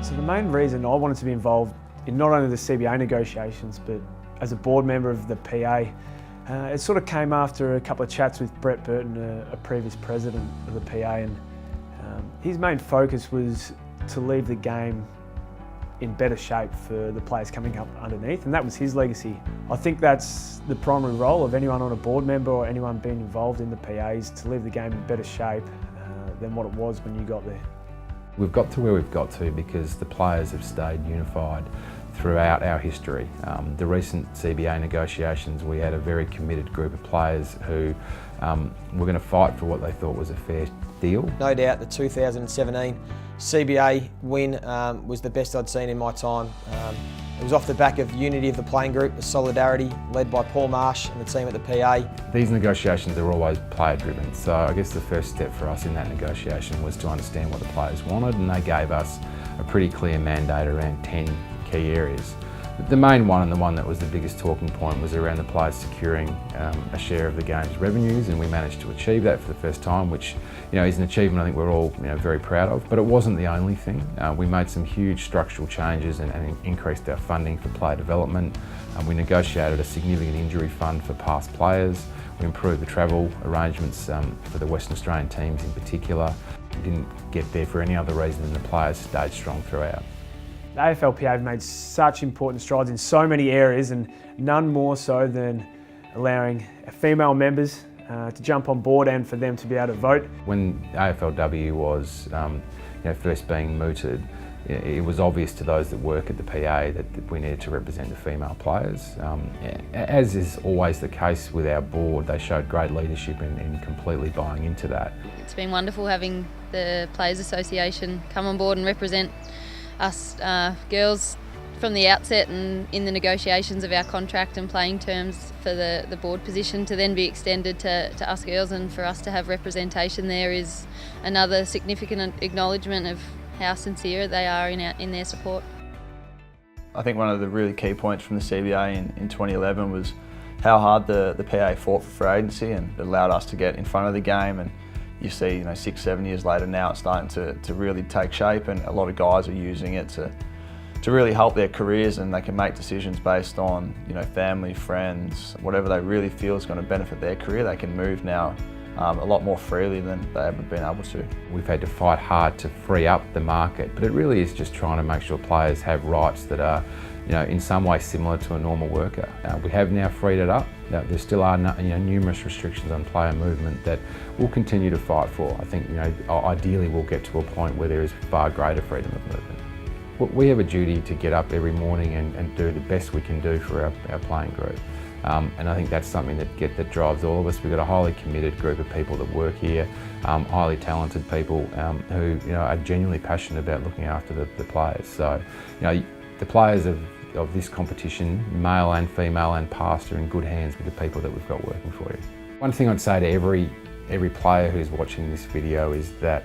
So the main reason I wanted to be involved in not only the CBA negotiations, but as a board member of the PA, it sort of came after a couple of chats with Brett Burton, a previous president of the PA, and his main focus was to leave the game in better shape for the players coming up underneath, and that was his legacy. I think that's the primary role of anyone on a board member or anyone being involved in the PA, is to leave the game in better shape than what it was when you got there. We've got to where we've got to because the players have stayed unified throughout our history. The recent CBA negotiations, we had a very committed group of players who were going to fight for what they thought was a fair deal. No doubt the 2017 CBA win was the best I'd seen in my time. It was off the back of unity of the playing group, the solidarity led by Paul Marsh and the team at the PA. These negotiations are always player driven, so I guess the first step for us in that negotiation was to understand what the players wanted, and they gave us a pretty clear mandate around 10 key areas. The main one, and the one that was the biggest talking point, was around the players securing a share of the game's revenues, and we managed to achieve that for the first time, which is an achievement I think we're all very proud of. But it wasn't the only thing. We made some huge structural changes and increased our funding for player development. We negotiated a significant injury fund for past players. We improved the travel arrangements for the Western Australian teams in particular. We didn't get there for any other reason than the players stayed strong throughout. The AFLPA have made such important strides in so many areas, and none more so than allowing female members to jump on board and for them to be able to vote. When AFLW was first being mooted, it was obvious to those that work at the PA that we needed to represent the female players. As is always the case with our board, they showed great leadership in completely buying into that. It's been wonderful having the Players Association come on board and represent us girls from the outset, and in the negotiations of our contract and playing terms for the board position, to then be extended to us girls, and for us to have representation there is another significant acknowledgement of how sincere they are in their support. I think one of the really key points from the CBA in 2011 was how hard the PA fought for free agency, and it allowed us to get in front of the game. And you see, 6-7 years later now, it's starting to really take shape, and a lot of guys are using it to really help their careers, and they can make decisions based on family, friends, whatever they really feel is going to benefit their career. They can move now a lot more freely than they ever been able to. We've had to fight hard to free up the market, but it really is just trying to make sure players have rights that are in some way similar to a normal worker. We have now freed it up. There still are numerous restrictions on player movement that we'll continue to fight for. I think ideally we'll get to a point where there is far greater freedom of movement. We have a duty to get up every morning and do the best we can do for our playing group. And I think that's something that drives all of us. We've got a highly committed group of people that work here, highly talented people who are genuinely passionate about looking after the players. So the players of this competition, male and female and past, are in good hands with the people that we've got working for you. One thing I'd say to every player who's watching this video is that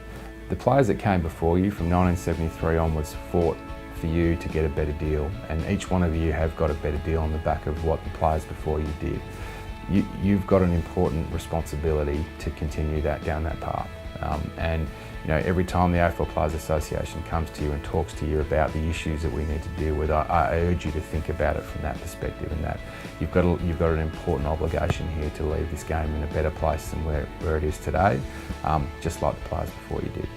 the players that came before you from 1973 onwards fought for you to get a better deal, and each one of you have got a better deal on the back of what the players before you did. You've got an important responsibility to continue down that path. And every time the AFL Players Association comes to you and talks to you about the issues that we need to deal with, I urge you to think about it from that perspective, and that you've got an important obligation here to leave this game in a better place than where it is today, just like the players before you did.